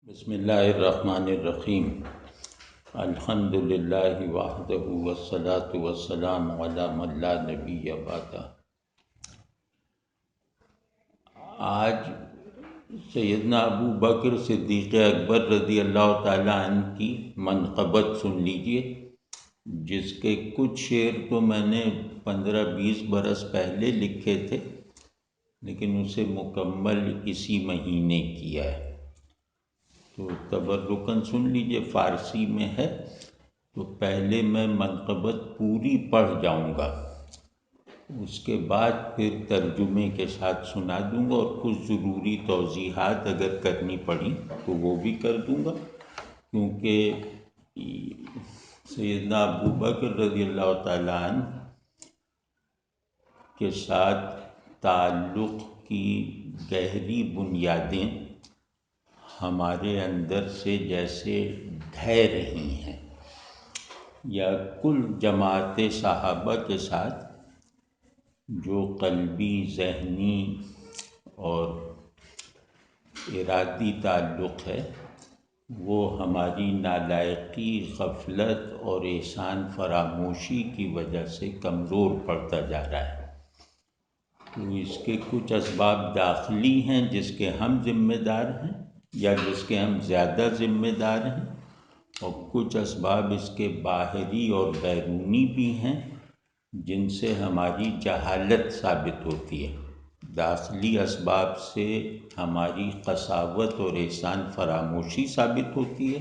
بسم اللہ الرحمن الرحیم۔ الحمد للہ وحدہ والصلاة والسلام علی من لا نبی بعدہ۔ آج سیدنا ابو بکر صدیق اکبر رضی اللہ تعالیٰ عنہ کی منقبت سن لیجئے، جس کے کچھ شعر تو میں نے 15-20 برس پہلے لکھے تھے، لیکن اسے مکمل اسی مہینے کیا ہے، تو تبرکاً سن لیجئے۔ فارسی میں ہے تو پہلے میں منقبت پوری پڑھ جاؤں گا، اس کے بعد پھر ترجمے کے ساتھ سنا دوں گا، اور کچھ ضروری توضیحات اگر کرنی پڑی تو وہ بھی کر دوں گا، کیونکہ سیدنا ابو بکر رضی اللہ تعالیٰ عنہ کے ساتھ تعلق کی گہری بنیادیں ہمارے اندر سے جیسے ڈھہ رہی ہیں، یا کل جماعت صحابہ کے ساتھ جو قلبی، ذہنی اور ارادی تعلق ہے، وہ ہماری نالائقی، غفلت اور احسان فراموشی کی وجہ سے کمزور پڑتا جا رہا ہے۔ تو اس کے کچھ اسباب داخلی ہیں جس کے ہم ذمہ دار ہیں، یا جس کے ہم زیادہ ذمہ دار ہیں، اور کچھ اسباب اس کے باہری اور بیرونی بھی ہیں جن سے ہماری جہالت ثابت ہوتی ہے۔ داخلی اسباب سے ہماری قساوت اور احسان فراموشی ثابت ہوتی ہے،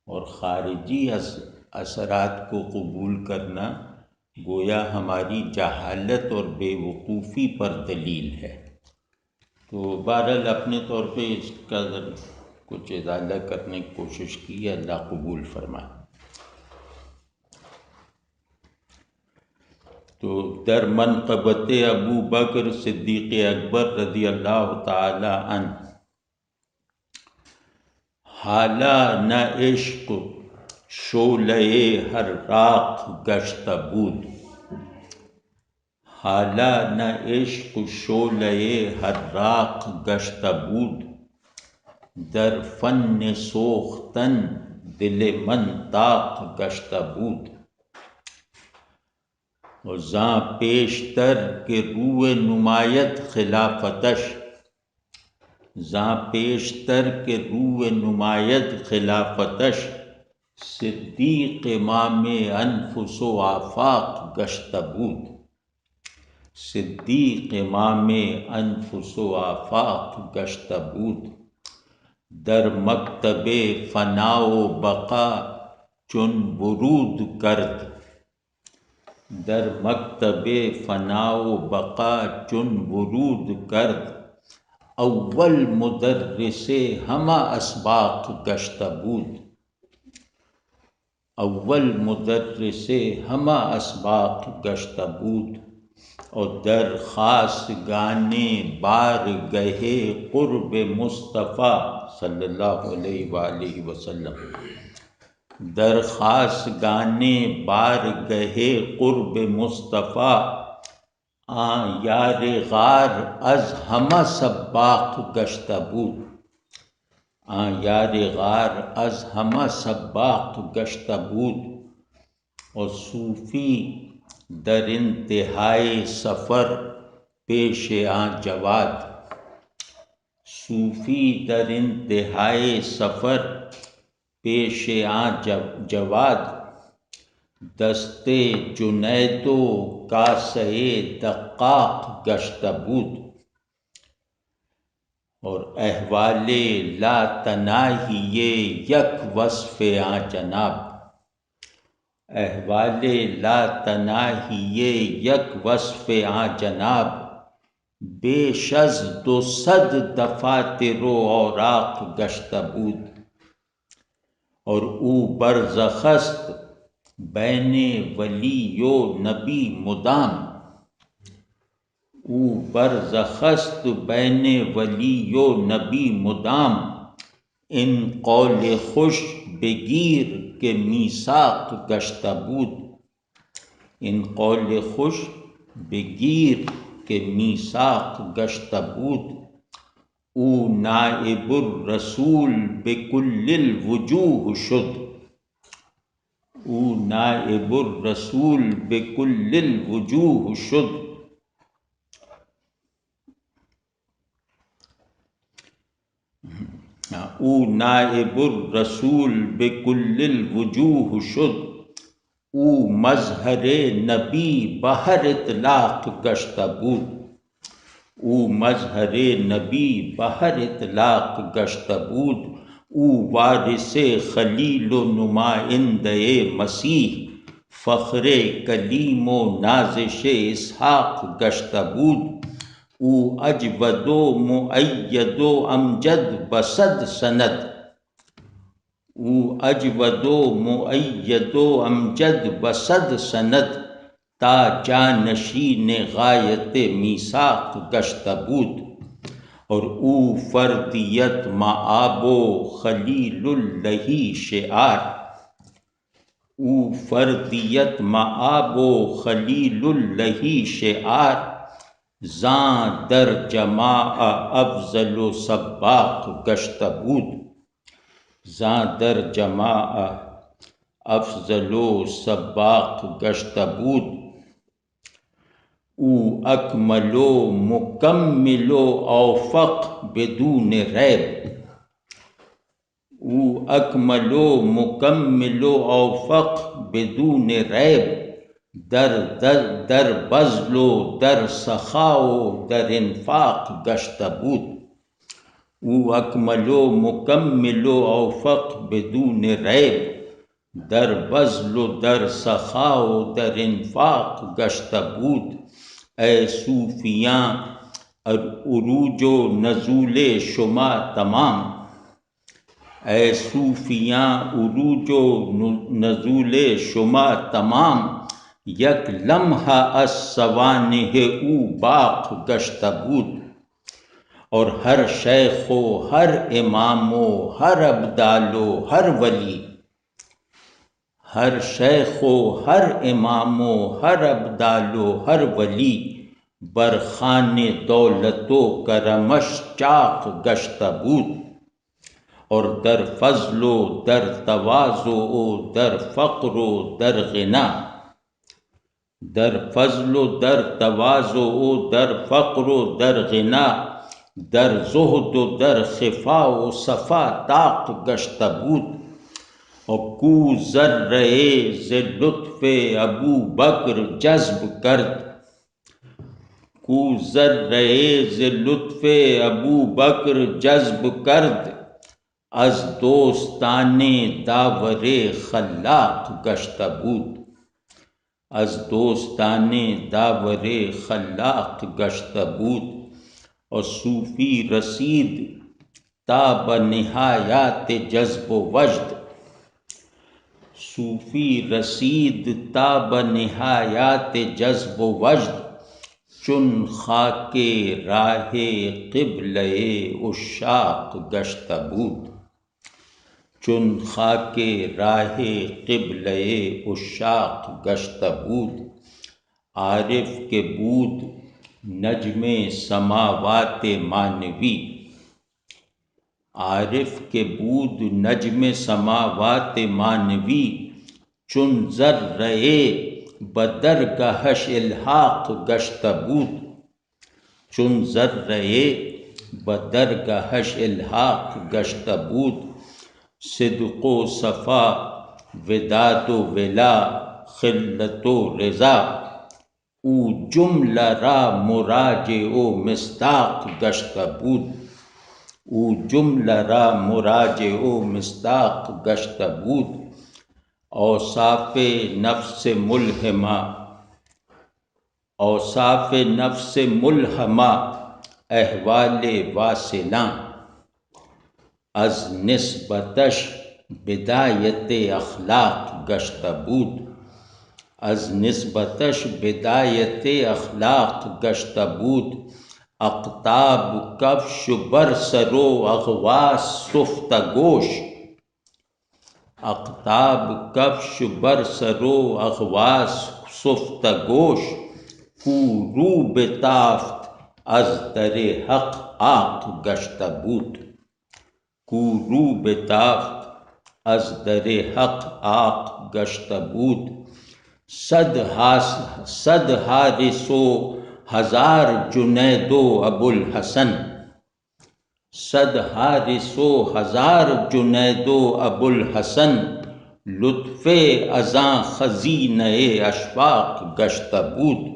اور خارجی اثرات کو قبول کرنا گویا ہماری جہالت اور بے وقوفی پر دلیل ہے۔ تو بہرحال اپنے طور پہ اس کا کچھ ازالہ کرنے کی کوشش کی ہے، اللہ قبول فرمائے۔ تو در منقبت ابو بکر صدیق اکبر رضی اللہ تعالی عنہ، حالا نہ عشق شعلہ حراق گشتہ بود، حالا نہ عشق شعلہ حراق گشتہ بود، در فن سوختن دل من طاق گشتہ بود، اور زاں پیشتر کہ روئے نمایت خلافتش، زاں پیشتر کہ روئے نمایت خلافتش، صدیق امام انفس و آفاق گشتہ بود، صدیق امام انفس و آفاق گشتہ بود، در مکتب فنا و بقا چون ورود کرد، در مکتب فنا و بقا چون ورود کرد، اول مدرس ہمہ اسباق گشتہ بود، اول مدرس ہمہ اسباق گشتہ بود، اور در خاصگان بارگہ قرب مصطفیٰ صلی اللہ علیہ وآلہ وسلم، در خاصگان بارگہ قرب مصطفیٰ، آں یار غار از ہمہ سباق گشتہ بود، آں یار غار از ہمہ سباق گشتہ بود، اور صوفی در انتہائے سفر پیش آں جواد، صوفی در انتہائے سفر پیش آں جواد، دست جنید و کاسہ دقاق گشتہ بود، اور احوال لا تناہی یک وصف آں جناب، احوال لا تناہی یک وصف آں جناب، بیش از 200 دفاتر و اوراق گشتہ بود، اور او برزخ است بین ولی و نبی مدام، او برزخ است بین ولی و نبی مدام، ان قول خوش بگیر کہ میثاق گشتہ بود، ان قول خوش بگیر کہ میثاق گشتہ بود، او نائب الرسول بکل الوجوہ شد، او نائب الرسول بکل الوجوہ شد، او نائب الرسول بکل الوجوہ شد، او مظہر نبی بہر اطلاق گشتہ بود، او مظہر نبی بہر اطلاق گشتہ بود، او وارث خلیل و نمائندہ مسیح، فخر کلیم و نازش اسحاق گشتہ بود، او اجود و مؤید و امجد بصد سند، او اجود و مؤید و امجد بصد سند، تا جانشین غایت میثاق گشتہ بود، اور او فردیت مآب و خلیل اللہ شعار، او فردیت مآب و خلیل اللہ شعار، زاں در جماع افضل و سباق گشتہ بود، زاں در جماع افضل و سباق گشتہ بود، او اکمل و مکمل و اوفق بدون ریب، او اکمل و مکمل و اوفق بدون ریب، در بذل و در سخا و در انفاق گشتہ بود، او اکمل و مکمل و اوفق بدون ریب، در بذل و در سخا و در انفاق گشتہ بود، اے صوفیاں عروج و نزول شما تمام، اے صوفیاں عروج و نزول شما تمام، یک لمحہ از سوانح او باق گشتہ بود، اور ہر شیخ و ہر امام و ہر ابدال و ہر ولی، ہر شیخ و ہر امام و ہر ابدال و ہر ولی، برخان دولت و کرمش چاق گشتہ بود، اور در فضل و در تواضع و در فقر و در غنا، در فضل و در تواضع و در فقر و در غنا، در زہد و در خفا و صفا طاق گشتہ بود، اور کو ذرہ ز لطف ابو بکر جذب کرد، کو ذرہ ز لطف ابو بکر جذب کرد، از دوستان داور خلاق گشتہ بود، از دوستان داور خلاق گشتہ بود، اور صوفی رسید تا بنہایات جذب و وجد، صوفی رسید تا بنہایات جذب و وجد، چون خاک راہ قبلہ عشاق گشتہ بود، چون خاک راہ قبلہ عشاق گشتہ بود، عارف کے بود نجم سماوات مانوی، عارف کے بود نجم سماوات مانوی، چون ذرہ بدرگہش الحاق گشتہ بود، چون ذرہ بدرگہش الحاق گشتہ بود، صدق و صفا وداد و ولا خلت و رضا، او جملہ را مراجع و مصداق گشتہ بود، او جملہ را مراجع و مصداق گشتہ بود، اوصاف نفس ملہمہ، اوصاف نفس ملہمہ احوال واصلاں، از نسبتش بدایت اخلاق گشتہ بود، از نسبتش بدایت اخلاق گشتہ بود، اقطاب کفش بر سر و اغواس سفتہ گوش، اقطاب کفش بر سر و اغواس سفتہ گوش، کو رو بتافت از در حق آق گشته بود. کو رو بتافت از در حق آق گشته بود. صد حارس و ہزار جنید و ابوالحسن. صد حارس و ہزار جنید و ابوالحسن. لطف ازاں خزینہ اشفاق گشتہ بود.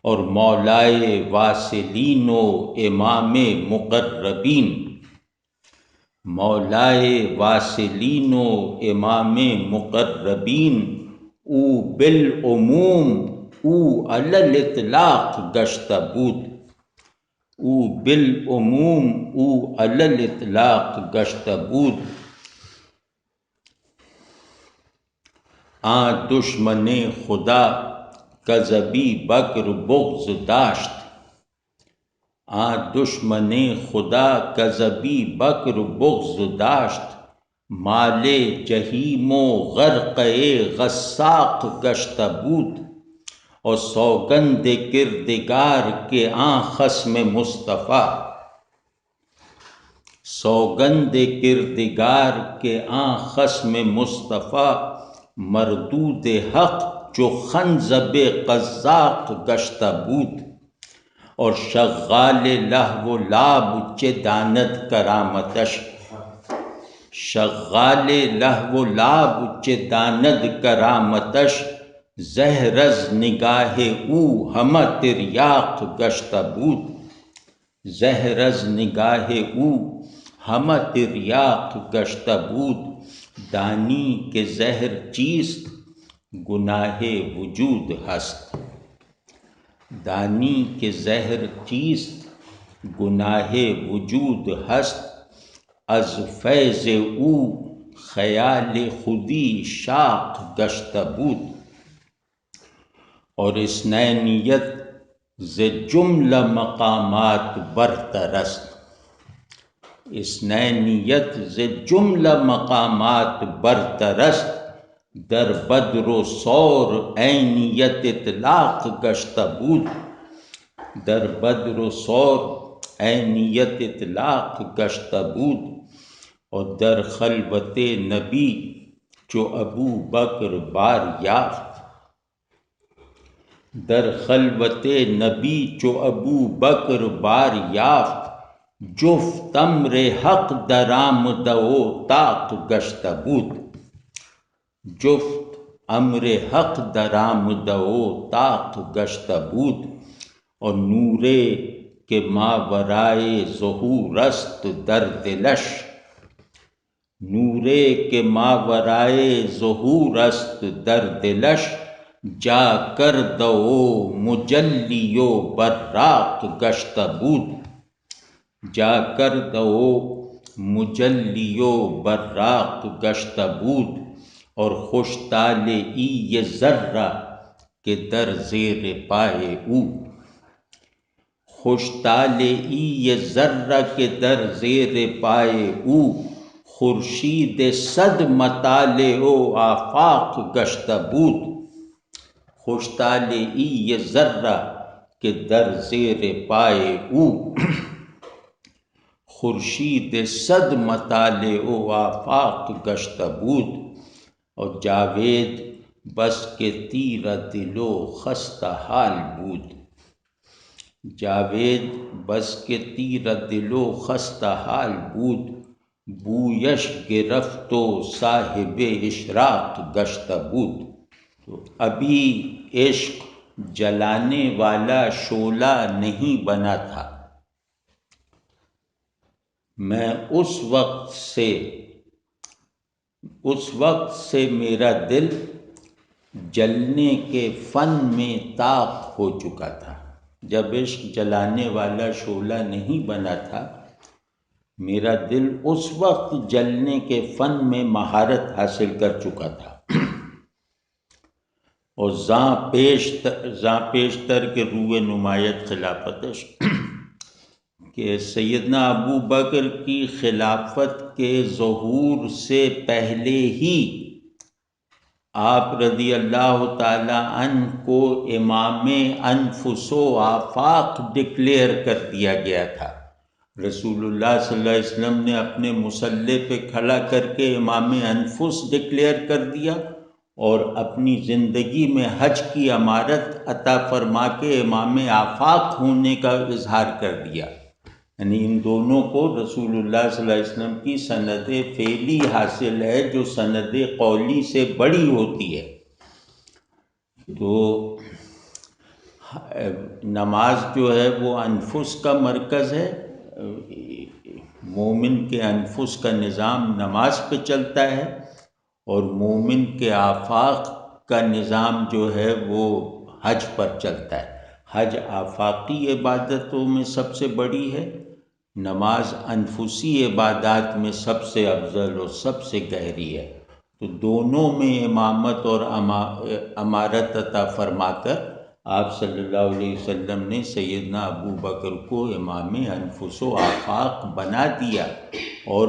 اور مولائے واصلین و امام مقربین. مولائے واصلین و امام مقربین. او بالعموم او علی الاطلاق گشتہ بود. او بالعموم او علی الاطلاق گشتہ بود. آن دشمن خدا کذبی بکر بغض داشت. آن دشمن خدا کذبی بکر بغض داشت. مال جہیم و غرق غساق گشتہ بود. اور سوگند کردگار کے آن خصم مصطفیٰ. سوگند کردگار کے آن خصم مصطفیٰ. مردود حق جو خنزب قزاق گشتہ بود. اور شغال لہو لاب چے داند کرامتش. شغال لہو لاب چے داند کرامتش. زہر از نگاہ او ہمہ تریاق گشتہ بود. زہر از نگاہ او ہمہ تریاق گشتہ بود. دانی کہ زہر چیست گناہ وجود ہست. دانی کہ زہر چیست گناہ وجود ہست. از فیض او خیال خودی شاق گشتہ بود. اور اثنینیت ز جملہ مقامات برتر است. اثنینیت ز جملہ مقامات برتر است. در بدر و ثور عینیت اطلاق گشتہ بود. در بدر و ثور عینیت اطلاق گشتہ بود. اور در خلوت نبی چو ابو بکر بار یافت. در خلوت نبی چو ابو بکر بار یافت. جفت امر حق در آمد و طاق گشتہ بود. جفت امر حق در آمد و طاق گشتہ بود. اور نورے کہ ماورائے ظہور است در دلش. نورے کہ ماورائے ظہور است در دلش. جا کرد و مجلی و براق گشتہ بود. جا کرد و مجلی و براق گشتہ بود. اور خوش طالعی ذرہ کہ در زیر پائے او. خوش طالعی ذرہ کہ در زیر پائے او. خورشید صد مطالع و آفاق گشتہ بود. خوش طالعی ذرہ کہ در زیر پائے او. خورشید صد مطالع و آفاق گشتہ بود. اور جاوید بس کے تیرہ دل و خستہ حال بود. جاوید بس کے تیرہ دل و خستہ حال بود. بویش گرفت و صاحب اشراق گشتہ بود. تو ابھی عشق جلانے والا شعلہ نہیں بنا تھا. میں اس وقت سے میرا دل جلنے کے فن میں طاق ہو چکا تھا. جب عشق جلانے والا شعلہ نہیں بنا تھا، میرا دل اس وقت جلنے کے فن میں مہارت حاصل کر چکا تھا. اور زاں پیشتر کے روئے نمایت خلافتش کہ سیدنا ابو بکر کی خلافت کے ظہور سے پہلے ہی آپ رضی اللہ تعالیٰ عنہ کو امام انفس و آفاق ڈکلیئر کر دیا گیا تھا۔ رسول اللہ صلی اللہ علیہ وسلم نے اپنے مصلی پہ کھڑا کر کے امام انفس ڈکلیئر کر دیا، اور اپنی زندگی میں حج کی امارت عطا فرما کے امام آفاق ہونے کا اظہار کر دیا۔ یعنی ان دونوں کو رسول اللہ صلی اللہ علیہ وسلم کی سند فعلی حاصل ہے، جو سند قولی سے بڑی ہوتی ہے۔ تو نماز جو ہے وہ انفس کا مرکز ہے، مومن کے انفس کا نظام نماز پہ چلتا ہے، اور مومن کے آفاق کا نظام جو ہے وہ حج پر چلتا ہے۔ حج آفاقی عبادتوں میں سب سے بڑی ہے، نماز انفسی عبادات میں سب سے افضل اور سب سے گہری ہے۔ تو دونوں میں امامت اور امارت عطا فرما کر آپ صلی اللہ علیہ وسلم نے سیدنا ابو بکر کو امام انفس و آفاق بنا دیا، اور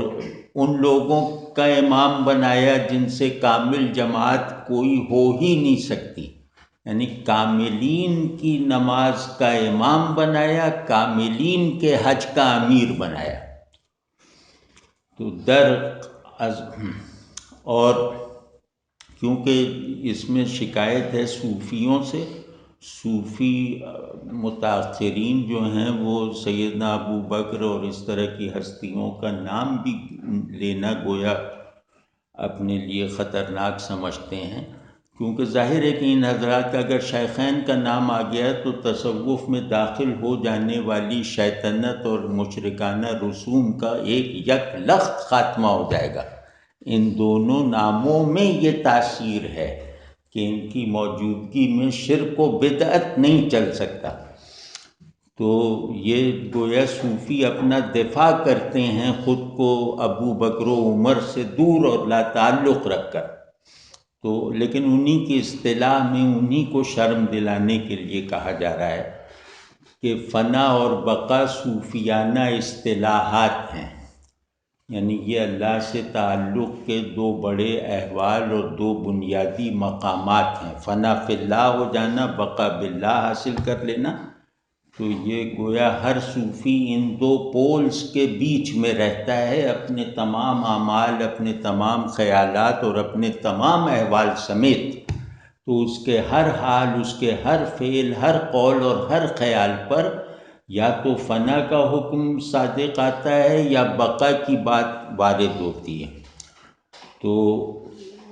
ان لوگوں کا امام بنایا جن سے کامل جماعت کوئی ہو ہی نہیں سکتی، یعنی کاملین کی نماز کا امام بنایا، کاملین کے حج کا امیر بنایا۔ تو اور کیونکہ اس میں شکایت ہے صوفیوں سے، صوفی متاثرین جو ہیں وہ سیدنا ابو بکر اور اس طرح کی ہستیوں کا نام بھی لینا گویا اپنے لیے خطرناک سمجھتے ہیں، کیونکہ ظاہر ہے کہ ان حضرات کا اگر شیخین کا نام آ گیا تو تصوف میں داخل ہو جانے والی شیطنت اور مشرکانہ رسوم کا ایک یکلخت خاتمہ ہو جائے گا۔ ان دونوں ناموں میں یہ تاثیر ہے کہ ان کی موجودگی میں شرک و بدعت نہیں چل سکتا۔ تو یہ گویا صوفی اپنا دفاع کرتے ہیں خود کو ابو بکر و عمر سے دور اور لا تعلق رکھ کر، تو لیکن انہی کی اصطلاح میں انہی کو شرم دلانے کے لیے کہا جا رہا ہے کہ فنا اور بقا صوفیانہ اصطلاحات ہیں، یعنی یہ اللہ سے تعلق کے دو بڑے احوال اور دو بنیادی مقامات ہیں، فنا فی اللہ ہو جانا، بقا باللہ حاصل کر لینا۔ تو یہ گویا ہر صوفی ان دو پولز کے بیچ میں رہتا ہے، اپنے تمام اعمال، اپنے تمام خیالات اور اپنے تمام احوال سمیت۔ تو اس کے ہر حال، اس کے ہر فعل، ہر قول اور ہر خیال پر یا تو فنا کا حکم صادق آتا ہے یا بقا کی بات وارد ہوتی ہے۔ تو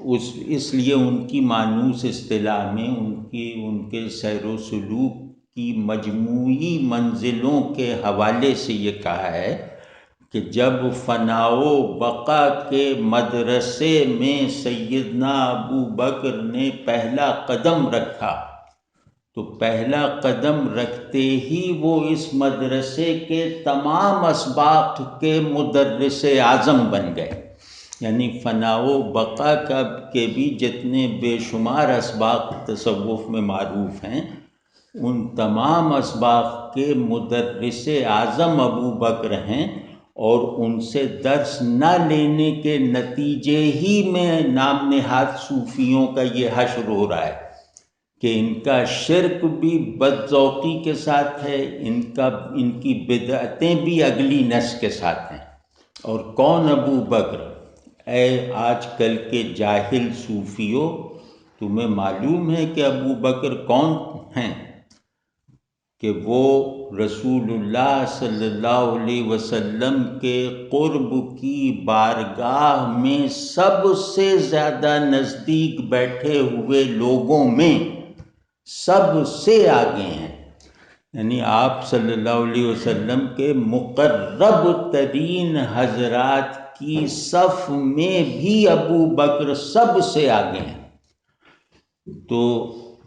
اس لیے ان کی مانوس اصطلاح میں ان کے سیر و سلوک کی مجموعی منزلوں کے حوالے سے یہ کہا ہے کہ جب فنا و بقا کے مدرسے میں سیدنا ابو بکر نے پہلا قدم رکھا تو پہلا قدم رکھتے ہی وہ اس مدرسے کے تمام اسباق کے مدرس اعظم بن گئے، یعنی فنا و بقا کے بھی جتنے بے شمار اسباق تصوف میں معروف ہیں، ان تمام اسباق کے مدرس اعظم ابو بکر ہیں، اور ان سے درس نہ لینے کے نتیجے ہی میں نام نہاد صوفیوں کا یہ حشر ہو رہا ہے کہ ان کا شرک بھی بدذوقی کے ساتھ ہے، ان کی بدعتیں بھی اگلی نس کے ساتھ ہیں۔ اور کون ابو بکر؟ اے آج کل کے جاہل صوفیوں، تمہیں معلوم ہے کہ ابو بکر کون ہیں؟ کہ وہ رسول اللہ صلی اللہ علیہ وسلم کے قرب کی بارگاہ میں سب سے زیادہ نزدیک بیٹھے ہوئے لوگوں میں سب سے آگے ہیں، یعنی آپ صلی اللہ علیہ وسلم کے مقرب ترین حضرات کی صف میں بھی ابو بکر سب سے آگے ہیں۔ تو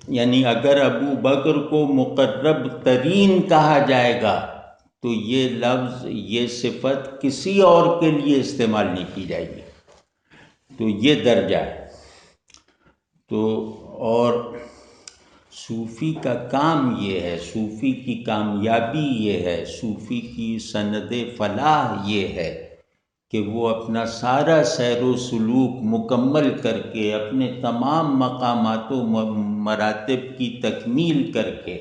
یعنی اگر ابو بکر کو مقرب ترین کہا جائے گا تو یہ لفظ، یہ صفت کسی اور کے لیے استعمال نہیں کی جائے گی، تو یہ درجہ ہے۔ تو اور صوفی کا کام یہ ہے، صوفی کی کامیابی یہ ہے، صوفی کی سند فلاح یہ ہے کہ وہ اپنا سارا سیر و سلوک مکمل کر کے اپنے تمام مقامات و مراتب کی تکمیل کر کے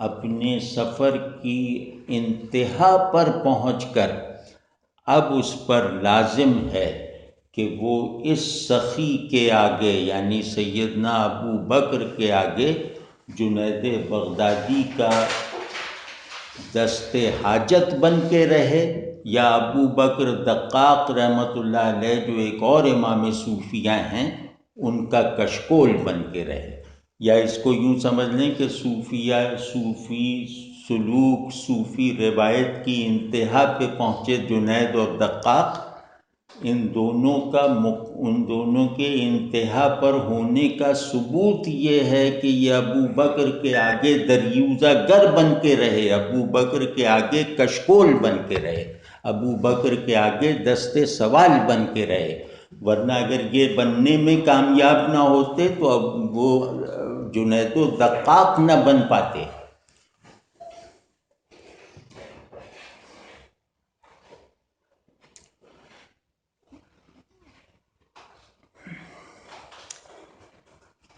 اپنے سفر کی انتہا پر پہنچ کر اب اس پر لازم ہے کہ وہ اس سخی کے آگے یعنی سیدنا ابو بکر کے آگے جنید بغدادی کا دست حاجت بن کے رہے، یا ابو بکر دقاق رحمۃ اللہ علیہ جو ایک اور امام صوفیہ ہیں ان کا کشکول بن کے رہے، یا اس کو یوں سمجھ لیں کہ صوفی سلوک صوفی روایت کی انتہا پہ پہنچے جنید اور دقاق، ان دونوں کے انتہا پر ہونے کا ثبوت یہ ہے کہ یہ ابو بکر کے آگے دریوزہ گر بن کے رہے، ابو بکر کے آگے کشکول بن کے رہے، ابو بکر کے آگے دست سوال بن کے رہے، ورنہ اگر یہ بننے میں کامیاب نہ ہوتے تو اب وہ جنید و دقاق نہ بن پاتے۔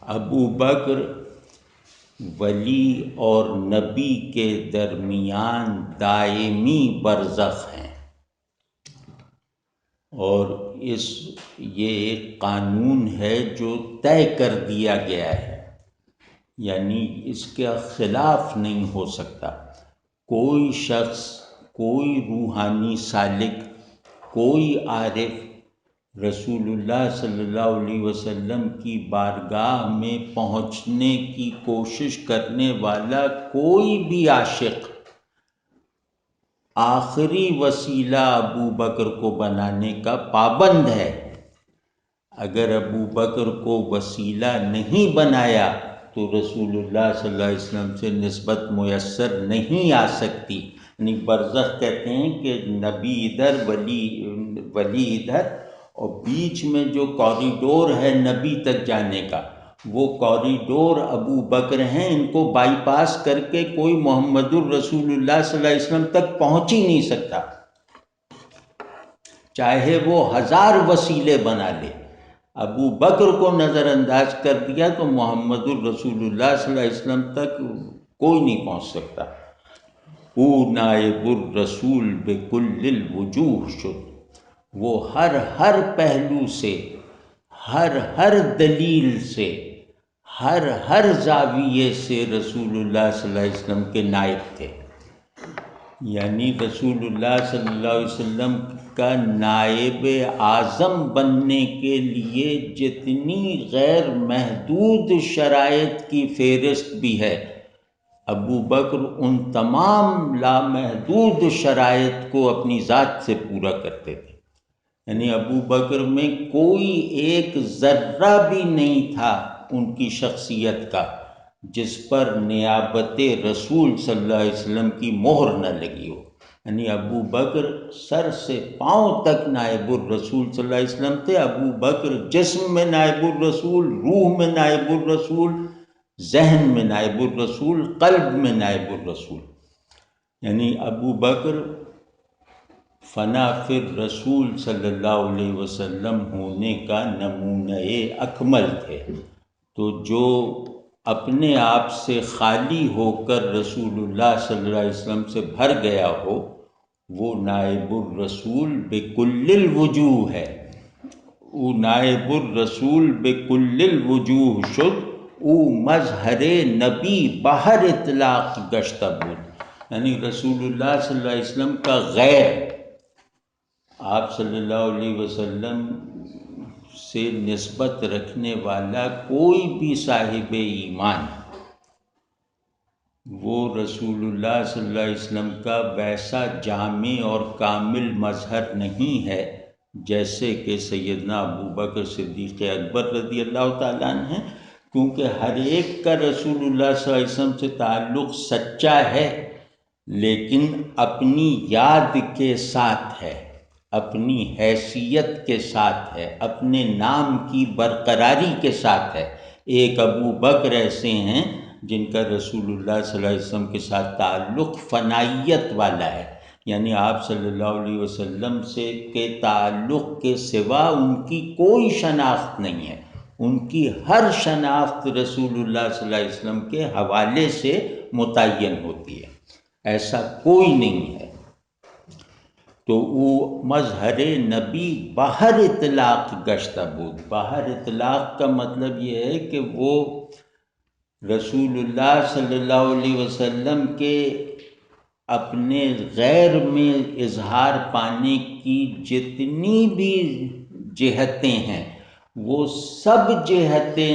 ابو بکر ولی اور نبی کے درمیان دائمی برزخ ہیں، اور یہ ایک قانون ہے جو طے کر دیا گیا ہے، یعنی اس کے خلاف نہیں ہو سکتا۔ کوئی شخص، کوئی روحانی سالک، کوئی عارف رسول اللہ صلی اللہ علیہ وسلم کی بارگاہ میں پہنچنے کی کوشش کرنے والا کوئی بھی عاشق آخری وسیلہ ابو بکر کو بنانے کا پابند ہے۔ اگر ابو بکر کو وسیلہ نہیں بنایا تو رسول اللہ صلی اللہ علیہ وسلم سے نسبت میسر نہیں آ سکتی۔ یعنی برزخ کہتے ہیں کہ نبی ادھر ولی ادھر، اور بیچ میں جو کوریڈور ہے نبی تک جانے کا، وہ کوریڈور ابو بکر ہیں، ان کو بائی پاس کر کے کوئی محمد الرسول اللہ صلی اللہ علیہ وسلم تک پہنچ ہی نہیں سکتا، چاہے وہ 1000 وسیلے بنا لے۔ ابو بکر کو نظر انداز کر دیا تو محمد الرسول اللہ صلی اللہ علیہ وسلم تک کوئی نہیں پہنچ سکتا۔ او نائب الرسول بکل الوجوہ شد، وہ ہر پہلو سے، ہر دلیل سے، ہر زاویے سے رسول اللہ صلی اللہ علیہ وسلم کے نائب تھے۔ یعنی رسول اللہ صلی اللہ علیہ وسلم کا نائب اعظم بننے کے لیے جتنی غیر محدود شرائط کی فہرست بھی ہے، ابو بکر ان تمام لامحدود شرائط کو اپنی ذات سے پورا کرتے تھے۔ یعنی ابو بکر میں کوئی ایک ذرہ بھی نہیں تھا ان کی شخصیت کا جس پر نیابت رسول صلی اللہ علیہ وسلم کی مہر نہ لگی ہو۔ یعنی ابو بکر سر سے پاؤں تک نائب الرسول صلی اللہ علیہ وسلم تھے۔ ابو بکر جسم میں نائب الرسول، روح میں نائب الرسول، ذہن میں نائب الرسول، قلب میں نائب الرسول۔ یعنی ابو بکر فنا فی الرسول صلی اللہ علیہ وسلم ہونے کا نمونہ اکمل تھے۔ تو جو اپنے آپ سے خالی ہو کر رسول اللہ صلی اللہ علیہ وسلم سے بھر گیا ہو، وہ نائب الرسول بکل الوجوہ ہے۔ او نائب الرسول بکل الوجوہ شد، او مظہر نبی باہر اطلاق گشتہ بود۔ یعنی رسول اللہ صلی اللہ علیہ وسلم کا غیر، آپ صلی اللہ علیہ وسلم سے نسبت رکھنے والا کوئی بھی صاحب ایمان، وہ رسول اللہ صلی اللہ علیہ وسلم کا ویسا جامع اور کامل مظہر نہیں ہے جیسے کہ سیدنا ابو بکر صدیق اکبر رضی اللہ تعالیٰ عنہ ہیں، کیونکہ ہر ایک کا رسول اللہ صلی اللہ علیہ وسلم سے تعلق سچا ہے، لیکن اپنی یاد کے ساتھ ہے، اپنی حیثیت کے ساتھ ہے، اپنے نام کی برقراری کے ساتھ ہے۔ ایک ابو بکر ایسے ہیں جن کا رسول اللہ صلی اللہ علیہ وسلم کے ساتھ تعلق فنائیت والا ہے، یعنی آپ صلی اللہ علیہ وسلم سے کے تعلق کے سوا ان کی کوئی شناخت نہیں ہے، ان کی ہر شناخت رسول اللہ صلی اللہ علیہ وسلم کے حوالے سے متعین ہوتی ہے، ایسا کوئی نہیں ہے۔ تو وہ مظہر نبی باہر اطلاق گشتہ بود۔ باہر اطلاق کا مطلب یہ ہے کہ وہ رسول اللہ صلی اللہ علیہ وسلم کے اپنے غیر میں اظہار پانے کی جتنی بھی جہتیں ہیں وہ سب جہتیں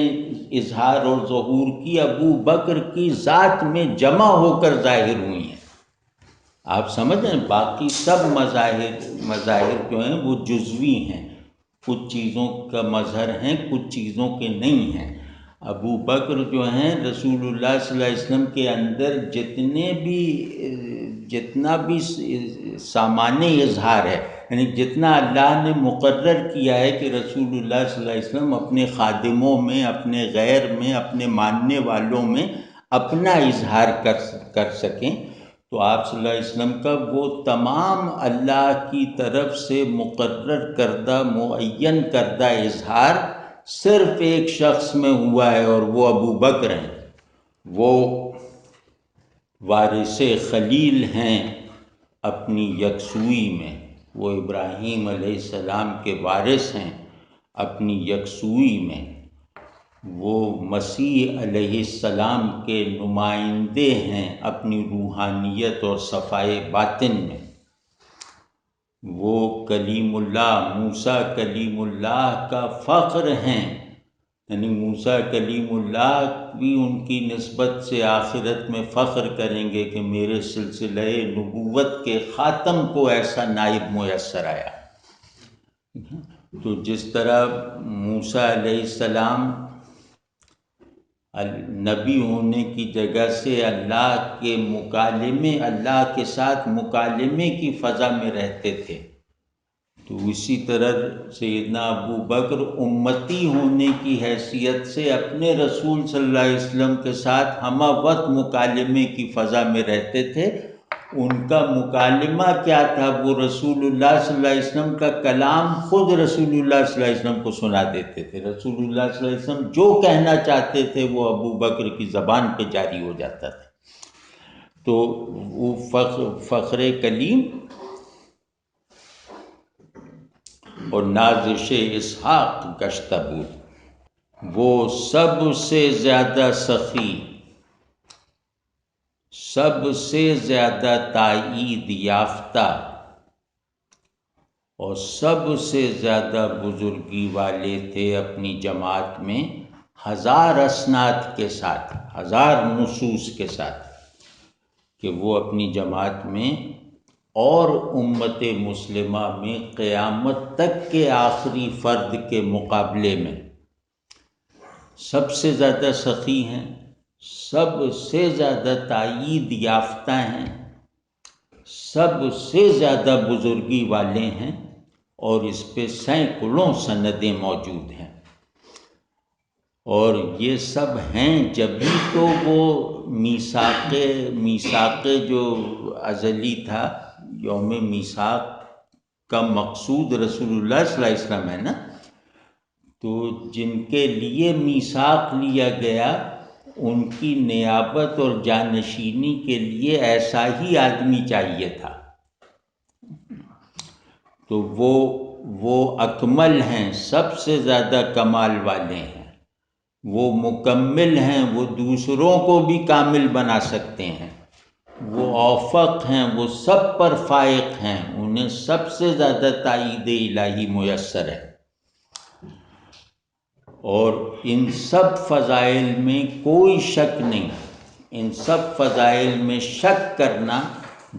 اظہار اور ظہور کی ابو بکر کی ذات میں جمع ہو کر ظاہر ہوئی ہیں۔ آپ سمجھیں، باقی سب مظاہر جو ہیں وہ جزوی ہیں، کچھ چیزوں کا مظہر ہیں، کچھ چیزوں کے نہیں ہیں۔ ابو بکر جو ہیں رسول اللہ صلی اللہ علیہ وسلم کے اندر جتنا بھی سامان اظہار ہے، یعنی جتنا اللہ نے مقرر کیا ہے کہ رسول اللہ صلی اللہ علیہ وسلم اپنے خادموں میں، اپنے غیر میں، اپنے ماننے والوں میں اپنا اظہار کر سکیں، تو آپ صلی اللہ علیہ وسلم کا وہ تمام اللہ کی طرف سے مقرر کردہ، معین کردہ اظہار صرف ایک شخص میں ہوا ہے، اور وہ ابو بکر ہیں۔ وہ وارث خلیل ہیں اپنی یکسوئی میں، وہ ابراہیم علیہ السلام کے وارث ہیں اپنی یکسوئی میں، وہ مسیح علیہ السلام کے نمائندے ہیں اپنی روحانیت اور صفائے باطن میں، وہ کلیم اللہ، موسیٰ کلیم اللہ کا فخر ہیں، یعنی موسیٰ کلیم اللہ بھی ان کی نسبت سے آخرت میں فخر کریں گے کہ میرے سلسلہ نبوت کے خاتم کو ایسا نائب میسر آیا۔ تو جس طرح موسیٰ علیہ السلام نبی ہونے کی جگہ سے اللہ کے ساتھ مکالمے کی فضا میں رہتے تھے، تو اسی طرح سیدنا ابو بکر امتی ہونے کی حیثیت سے اپنے رسول صلی اللہ علیہ وسلم کے ساتھ ہمہ وقت مکالمے کی فضا میں رہتے تھے۔ ان کا مکالمہ کیا تھا؟ وہ رسول اللہ صلی اللہ علیہ وسلم کا کلام خود رسول اللہ صلی اللہ علیہ وسلم کو سنا دیتے تھے۔ رسول اللہ صلی اللہ علیہ وسلم جو کہنا چاہتے تھے وہ ابو بکر کی زبان پہ جاری ہو جاتا تھا۔ تو وہ فخر کلیم اور نازش اسحاق گشتہ بود، وہ سب سے زیادہ سخی، سب سے زیادہ تائید یافتہ اور سب سے زیادہ بزرگی والے تھے اپنی جماعت میں، 1000 اسناد کے ساتھ، 1000 نصوص کے ساتھ، کہ وہ اپنی جماعت میں اور امت مسلمہ میں قیامت تک کے آخری فرد کے مقابلے میں سب سے زیادہ سخی ہیں، سب سے زیادہ تائید یافتہ ہیں، سب سے زیادہ بزرگی والے ہیں، اور اس پہ سینکڑوں سندیں موجود ہیں۔ اور یہ سب ہیں جبھی تو وہ میثاق جو ازلی تھا، یوم میثاق کا مقصود رسول اللہ صلی اللہ علیہ وسلم ہے نا، تو جن کے لیے میثاق لیا گیا ان کی نیابت اور جانشینی کے لیے ایسا ہی آدمی چاہیے تھا، تو وہ اکمل ہیں، سب سے زیادہ کمال والے ہیں، وہ مکمل ہیں، وہ دوسروں کو بھی کامل بنا سکتے ہیں، وہ اوفق ہیں، وہ سب پر فائق ہیں، انہیں سب سے زیادہ تائید الہی میسر ہے۔ اور ان سب فضائل میں کوئی شک نہیں، ان سب فضائل میں شک کرنا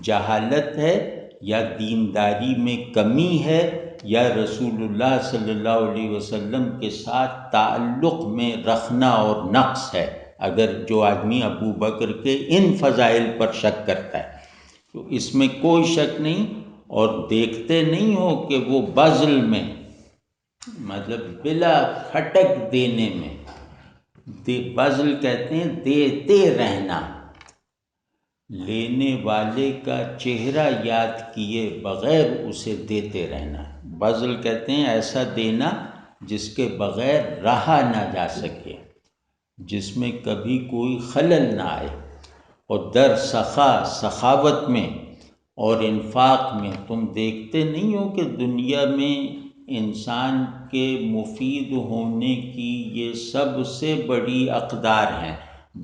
جہالت ہے، یا دینداری میں کمی ہے، یا رسول اللہ صلی اللہ علیہ وسلم کے ساتھ تعلق میں رکھنا اور نقص ہے۔ اگر جو آدمی ابو بکر کے ان فضائل پر شک کرتا ہے تو اس میں کوئی شک نہیں۔ اور دیکھتے نہیں ہو کہ وہ بذل میں، مطلب بلا کھٹک دینے میں، بذل کہتے ہیں دیتے رہنا، لینے والے کا چہرہ یاد کیے بغیر اسے دیتے رہنا۔ بذل کہتے ہیں ایسا دینا جس کے بغیر رہا نہ جا سکے، جس میں کبھی کوئی خلل نہ آئے۔ اور در سخاوت میں اور انفاق میں تم دیکھتے نہیں ہو کہ دنیا میں انسان کے مفید ہونے کی یہ سب سے بڑی اقدار ہیں،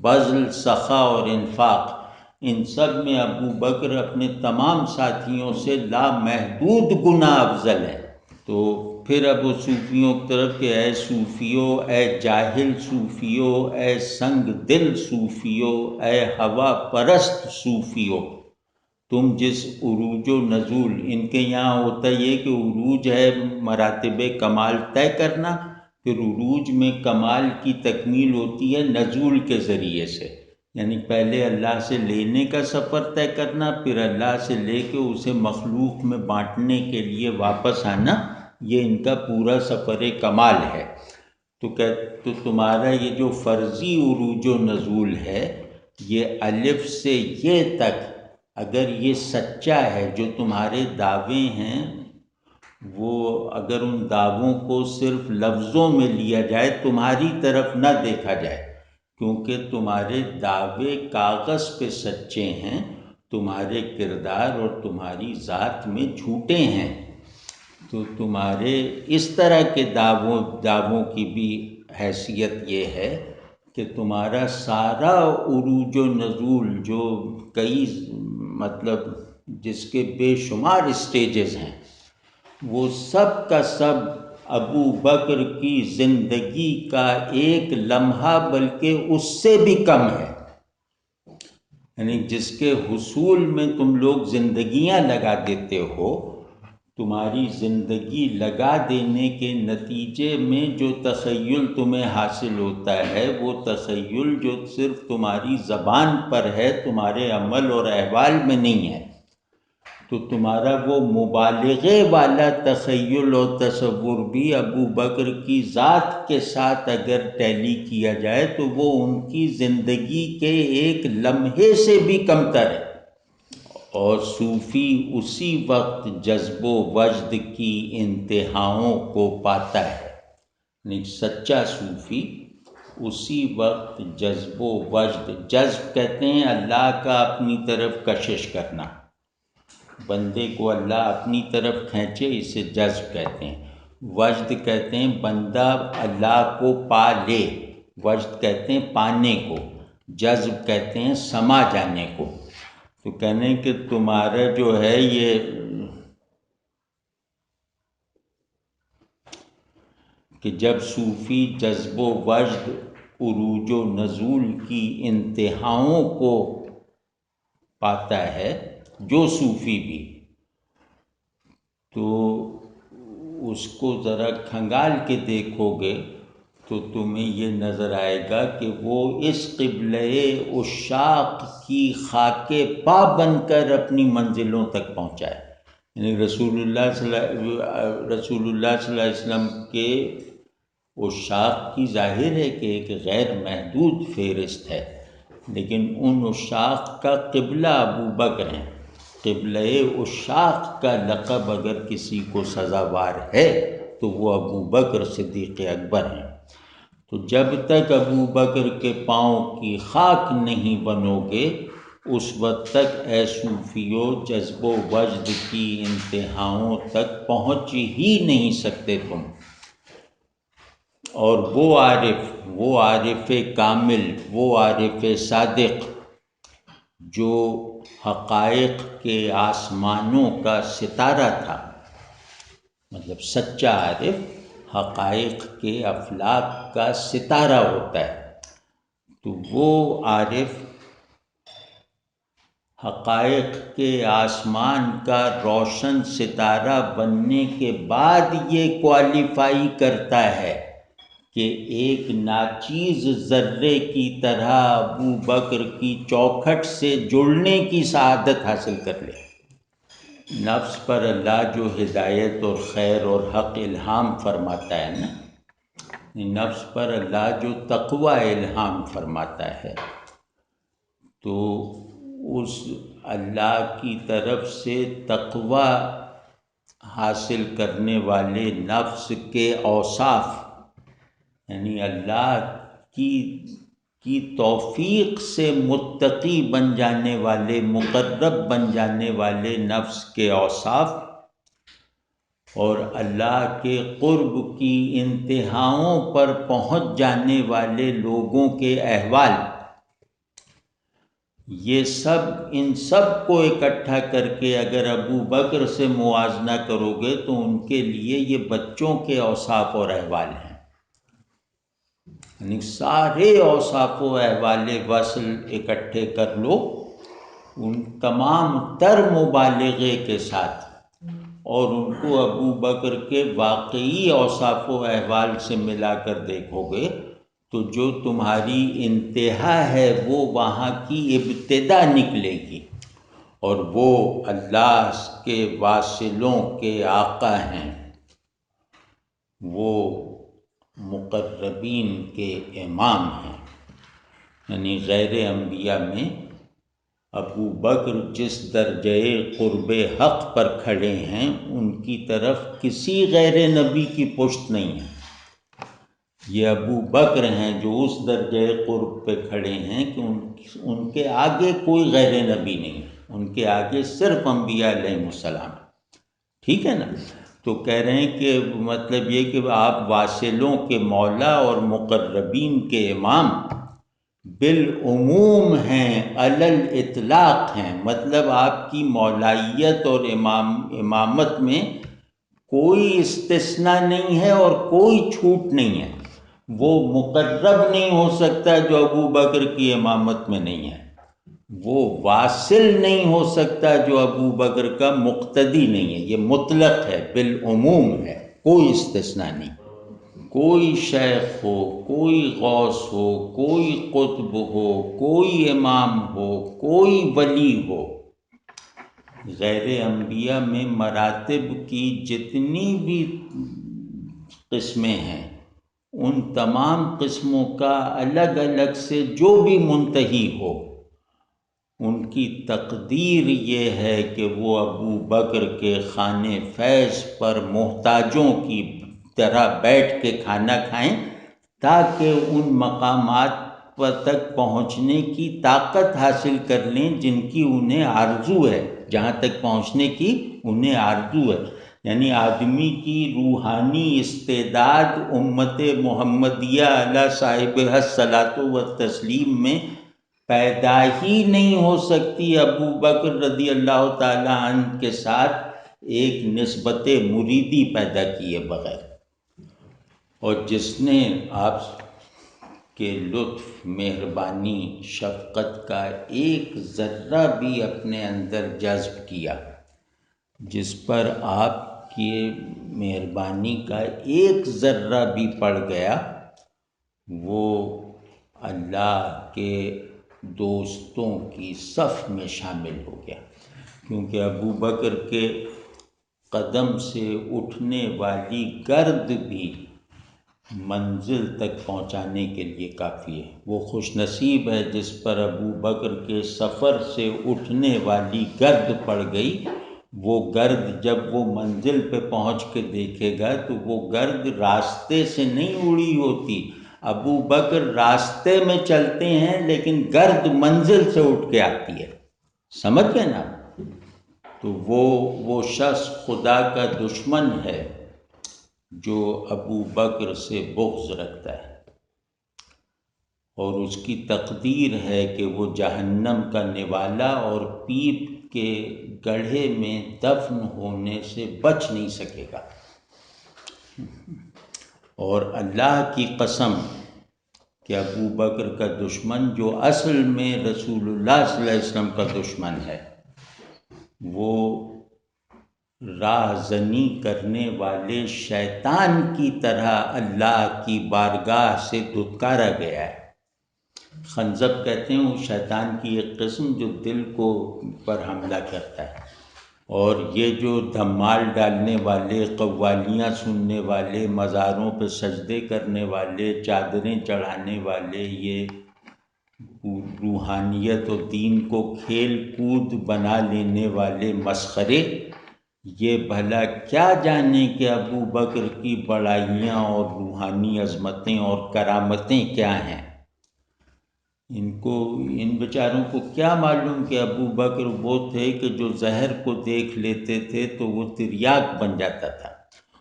بذل، سخا اور انفاق۔ ان سب میں ابو بکر اپنے تمام ساتھیوں سے لامحدود گنا افضل ہے۔ تو پھر اب وہ صوفیوں کی طرف کہ اے صوفیو، اے جاہل صوفیو، اے سنگ دل صوفیو، اے ہوا پرست صوفیو، تم جس عروج و نزول، ان کے یہاں ہوتا یہ کہ عروج ہے مراتب کمال طے کرنا، پھر عروج میں کمال کی تکمیل ہوتی ہے نزول کے ذریعے سے، یعنی پہلے اللہ سے لینے کا سفر طے کرنا، پھر اللہ سے لے کے اسے مخلوق میں بانٹنے کے لیے واپس آنا، یہ ان کا پورا سفر کمال ہے۔ تو تمہارا یہ جو فرضی عروج و نزول ہے، یہ الف سے یہ تک، اگر یہ سچا ہے جو تمہارے دعوے ہیں، وہ اگر ان دعووں کو صرف لفظوں میں لیا جائے، تمہاری طرف نہ دیکھا جائے، کیونکہ تمہارے دعوے کاغذ پہ سچے ہیں، تمہارے کردار اور تمہاری ذات میں جھوٹے ہیں، تو تمہارے اس طرح کے دعووں کی بھی حیثیت یہ ہے کہ تمہارا سارا عروج و نزول جو کئی مطلب جس کے بے شمار اسٹیجز ہیں، وہ سب کا سب ابو بکر کی زندگی کا ایک لمحہ بلکہ اس سے بھی کم ہے، یعنی جس کے حصول میں تم لوگ زندگیاں لگا دیتے ہو، تمہاری زندگی لگا دینے کے نتیجے میں جو تخیل تمہیں حاصل ہوتا ہے، وہ تخیل جو صرف تمہاری زبان پر ہے، تمہارے عمل اور احوال میں نہیں ہے، تو تمہارا وہ مبالغے والا تخیل اور تصور بھی ابو بکر کی ذات کے ساتھ اگر ٹیلی کیا جائے تو وہ ان کی زندگی کے ایک لمحے سے بھی کم تر ہے۔ اور صوفی اسی وقت جذب و وجد کی انتہاؤں کو پاتا ہے، یعنی سچا صوفی اسی وقت جذب و وجد، جذب کہتے ہیں اللہ کا اپنی طرف کشش کرنا، بندے کو اللہ اپنی طرف کھینچے، اسے جذب کہتے ہیں۔ وجد کہتے ہیں بندہ اللہ کو پا لے، وجد کہتے ہیں پانے کو، جذب کہتے ہیں سما جانے کو۔ تو کہنے کہ تمہارا جو ہے یہ کہ جب صوفی جذب و وجد، عروج و نزول کی انتہاؤں کو پاتا ہے، جو صوفی بھی، تو اس کو ذرا کھنگال کے دیکھو گے تو تمہیں یہ نظر آئے گا کہ وہ اس قبلہ عشاق کی خاک پا بن کر اپنی منزلوں تک پہنچا ہے، یعنی رسول اللہ صلی اللہ علیہ وسلم کے عشاق کی ظاہر ہے کہ ایک غیر محدود فہرست ہے، لیکن ان عشاق کا قبلہ ابو بکر ہیں۔ قبلہ عشاق کا لقب اگر کسی کو سزاوار ہے تو وہ ابو بکر صدیق اکبر ہیں۔ تو جب تک ابو بکر کے پاؤں کی خاک نہیں بنو گے، اس وقت تک اے صوفیو جذب و وجد کی انتہاؤں تک پہنچ ہی نہیں سکتے تم۔ اور وہ عارف کامل، وہ عارف صادق جو حقائق کے آسمانوں کا ستارہ تھا، مطلب سچا عارف حقائق کے افلاک کا ستارہ ہوتا ہے، تو وہ عارف حقائق کے آسمان کا روشن ستارہ بننے کے بعد یہ کوالیفائی کرتا ہے کہ ایک ناچیز ذرے کی طرح ابو بکر کی چوکھٹ سے جڑنے کی سعادت حاصل کر لے۔ نفس پر اللہ جو ہدایت اور خیر اور حق الہام فرماتا ہے نا، نفس پر اللہ جو تقوی الہام فرماتا ہے، تو اس اللہ کی طرف سے تقوی حاصل کرنے والے نفس کے اوصاف، یعنی اللہ کی توفیق سے متقی بن جانے والے، مقرب بن جانے والے نفس کے اوصاف، اور اللہ کے قرب کی انتہاؤں پر پہنچ جانے والے لوگوں کے احوال، یہ سب، ان سب کو اکٹھا کر کے اگر ابو بکر سے موازنہ کرو گے تو ان کے لیے یہ بچوں کے اوصاف اور احوال ہیں، یعنی سارے اوصاف و احوال وصل اکٹھے کر لو ان تمام تر مبالغے کے ساتھ، اور ان کو ابو بکر کے واقعی اوصاف و احوال سے ملا کر دیکھو گے تو جو تمہاری انتہا ہے وہ وہاں کی ابتدا نکلے گی، اور وہ اللہ کے واصلوں کے آقا ہیں، وہ مقربین کے امام ہیں، یعنی غیر انبیاء میں ابو بکر جس درجۂ قرب حق پر کھڑے ہیں ان کی طرف کسی غیر نبی کی پشت نہیں ہے، یہ ابو بکر ہیں جو اس درجۂ قرب پہ کھڑے ہیں کہ ان کے آگے کوئی غیر نبی نہیں ہے، ان کے آگے صرف انبیاء علیہ السلام، ٹھیک ہے نا؟ تو کہہ رہے ہیں کہ مطلب یہ کہ آپ واصلوں کے مولا اور مقربین کے امام بالعموم ہیں، علی الاطلاق ہیں، مطلب آپ کی مولائیت اور امامت میں کوئی استثناء نہیں ہے اور کوئی چھوٹ نہیں ہے، وہ مقرب نہیں ہو سکتا جو ابو بکر کی امامت میں نہیں ہے، وہ واصل نہیں ہو سکتا جو ابو بکر کا مقتدی نہیں ہے، یہ مطلق ہے، بالعموم ہے، کوئی استثناء نہیں، کوئی شیخ ہو، کوئی غوث ہو، کوئی قطب ہو، کوئی امام ہو، کوئی ولی ہو، غیر انبیاء میں مراتب کی جتنی بھی قسمیں ہیں ان تمام قسموں کا الگ الگ سے جو بھی منتہی ہو ان کی تقدیر یہ ہے کہ وہ ابو بکر کے خانے فیض پر محتاجوں کی طرح بیٹھ کے کھانا کھائیں تاکہ ان مقامات تک پہنچنے کی طاقت حاصل کر لیں جن کی انہیں آرزو ہے، جہاں تک پہنچنے کی انہیں آرزو ہے، یعنی آدمی کی روحانی استعداد امت محمدیہ علی صاحب الصلاۃ والتسلیم میں پیدا ہی نہیں ہو سکتی ابو بکر رضی اللہ تعالی عنہ کے ساتھ ایک نسبت مریدی پیدا کیے بغیر، اور جس نے آپ کے لطف، مہربانی، شفقت کا ایک ذرہ بھی اپنے اندر جذب کیا، جس پر آپ کی مہربانی کا ایک ذرہ بھی پڑ گیا، وہ اللہ کے دوستوں کی صف میں شامل ہو گیا، کیونکہ ابو بکر کے قدم سے اٹھنے والی گرد بھی منزل تک پہنچانے کے لیے کافی ہے، وہ خوش نصیب ہے جس پر ابو بکر کے سفر سے اٹھنے والی گرد پڑ گئی، وہ گرد جب وہ منزل پہ پہنچ کے دیکھے گا تو وہ گرد راستے سے نہیں اڑی ہوتی، ابو بکر راستے میں چلتے ہیں لیکن گرد منزل سے اٹھ کے آتی ہے، سمجھ گئے نا؟ تو وہ شخص خدا کا دشمن ہے جو ابو بکر سے بغض رکھتا ہے، اور اس کی تقدیر ہے کہ وہ جہنم کا نوالا اور پیپ کے گڑھے میں دفن ہونے سے بچ نہیں سکے گا، اور اللہ کی قسم کہ ابو بکر کا دشمن جو اصل میں رسول اللہ صلی اللہ علیہ وسلم کا دشمن ہے، وہ راہ زنی کرنے والے شیطان کی طرح اللہ کی بارگاہ سے دھتکارا گیا ہے۔ خنزب کہتے ہیں وہ شیطان کی ایک قسم جو دل کو پر حملہ کرتا ہے، اور یہ جو دھمال ڈالنے والے، قوالیاں سننے والے، مزاروں پہ سجدے کرنے والے، چادریں چڑھانے والے، یہ روحانیت اور دین کو کھیل کود بنا لینے والے مسخرے یہ بھلا کیا جانے کہ ابو بکر کی بڑائیاں اور روحانی عظمتیں اور کرامتیں کیا ہیں۔ ان بیچاروں کو کیا معلوم کہ ابو بکر وہ تھے کہ جو زہر کو دیکھ لیتے تھے تو وہ تریاک بن جاتا تھا۔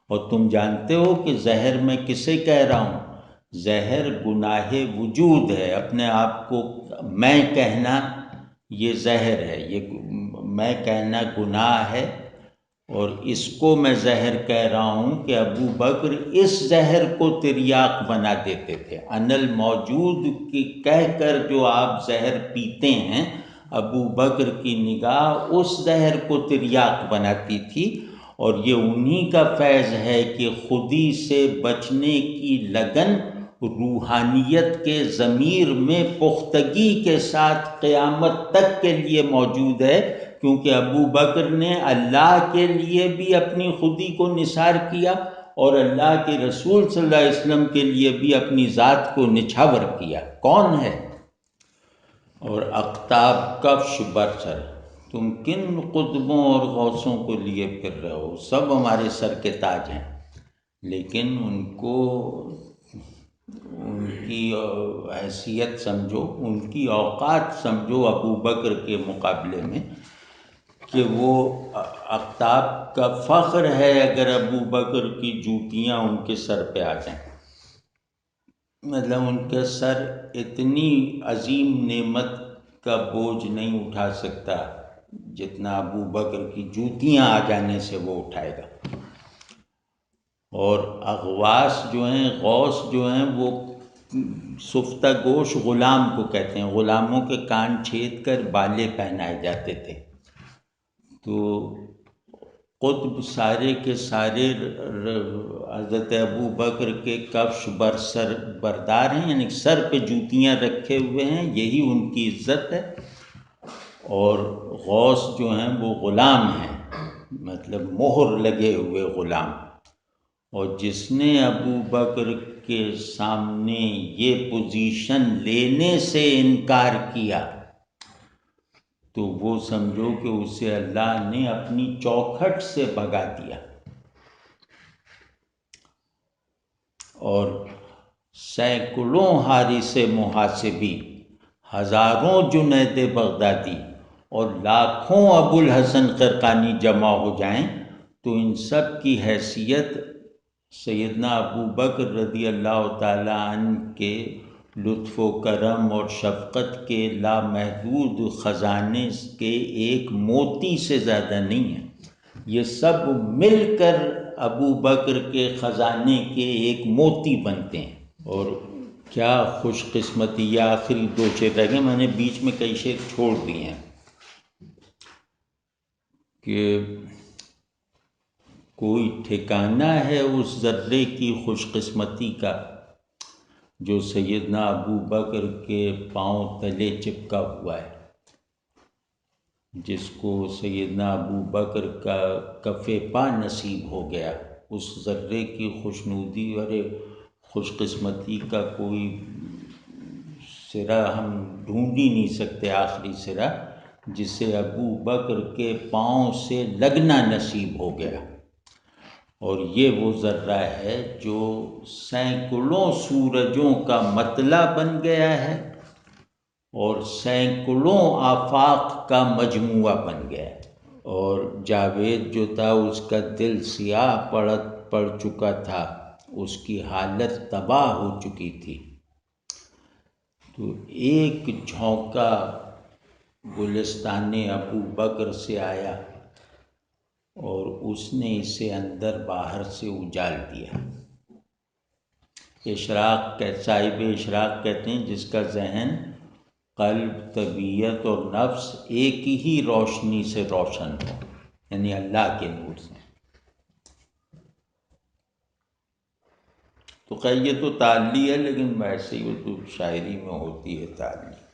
اور تم جانتے ہو کہ زہر میں کسے کہہ رہا ہوں؟ زہر گناہ وجود ہے، اپنے آپ کو میں کہنا یہ زہر ہے، یہ میں کہنا گناہ ہے، اور اس کو میں زہر کہہ رہا ہوں کہ ابو بکر اس زہر کو تریاک بنا دیتے تھے۔ ان الموجود کی کہہ کر جو آپ زہر پیتے ہیں، ابو بکر کی نگاہ اس زہر کو تریاک بناتی تھی، اور یہ انہی کا فیض ہے کہ خودی سے بچنے کی لگن روحانیت کے ضمیر میں پختگی کے ساتھ قیامت تک کے لیے موجود ہے، کیونکہ ابو بکر نے اللہ کے لیے بھی اپنی خودی کو نثار کیا اور اللہ کے رسول صلی اللہ علیہ وسلم کے لیے بھی اپنی ذات کو نچھاور کیا۔ کون ہے؟ اور اقطاب کفش برسر، تم کن قطبوں اور غوثوں کو لیے پھر رہے ہو؟ سب ہمارے سر کے تاج ہیں، لیکن ان کو ان کی حیثیت سمجھو، ان کی اوقات سمجھو ابو بکر کے مقابلے میں، کہ وہ اقطاب کا فخر ہے اگر ابو بکر کی جوتیاں ان کے سر پہ آ جائیں۔ مطلب ان کے سر اتنی عظیم نعمت کا بوجھ نہیں اٹھا سکتا جتنا ابو بکر کی جوتیاں آ جانے سے وہ اٹھائے گا۔ اور اغواس جو ہیں، غوث جو ہیں، وہ سفتہ گوش غلام کو کہتے ہیں۔ غلاموں کے کان چھید کر بالے پہنائے جاتے تھے۔ تو قطب سارے کے سارے حضرت ابو بکر کے کفش برسر بردار ہیں، یعنی سر پہ جوتیاں رکھے ہوئے ہیں، یہی ان کی عزت ہے۔ اور غوث جو ہیں وہ غلام ہیں، مطلب مہر لگے ہوئے غلام۔ اور جس نے ابو بکر کے سامنے یہ پوزیشن لینے سے انکار کیا تو وہ سمجھو کہ اسے اللہ نے اپنی چوکھٹ سے بھگا دیا۔ اور سینکڑوں حارث محاسبی، ہزاروں جنید بغدادی اور لاکھوں ابو الحسن قرقانی جمع ہو جائیں تو ان سب کی حیثیت سیدنا ابو بکر رضی اللہ تعالیٰ عنہ کے لطف و کرم اور شفقت کے لامحدود خزانے کے ایک موتی سے زیادہ نہیں ہے۔ یہ سب مل کر ابو بکر کے خزانے کے ایک موتی بنتے ہیں۔ اور کیا خوش قسمتی، یہ آخری دو شعر رہ گئے، میں نے بیچ میں کئی شعر چھوڑ دیے ہیں، کہ کوئی ٹھکانہ ہے اس ذرے کی خوش قسمتی کا جو سیدنا ابو بکر کے پاؤں تلے چپکا ہوا ہے، جس کو سیدنا ابو بکر کا کف پا نصیب ہو گیا، اس ذرے کی خوشنودی اور خوش قسمتی کا کوئی سرا ہم ڈھونڈ ہی نہیں سکتے، آخری سرا جسے ابو بکر کے پاؤں سے لگنا نصیب ہو گیا۔ اور یہ وہ ذرہ ہے جو سینکڑوں سورجوں کا مطلع بن گیا ہے اور سینکڑوں آفاق کا مجموعہ بن گیا ہے۔ اور جاوید جو تھا اس کا دل سیاہ پڑ چکا تھا، اس کی حالت تباہ ہو چکی تھی، تو ایک جھونکا گلستان ابو بکر سے آیا اور اس نے اسے اندر باہر سے اجال دیا۔ صاحب اشراق کہتے ہیں جس کا ذہن، قلب، طبیعت اور نفس ایک ہی روشنی سے روشن ہو، یعنی اللہ کے نور سے۔ تو خیر یہ تو تعلی ہے، لیکن ویسے ہی وہ تو شاعری میں ہوتی ہے تعلی۔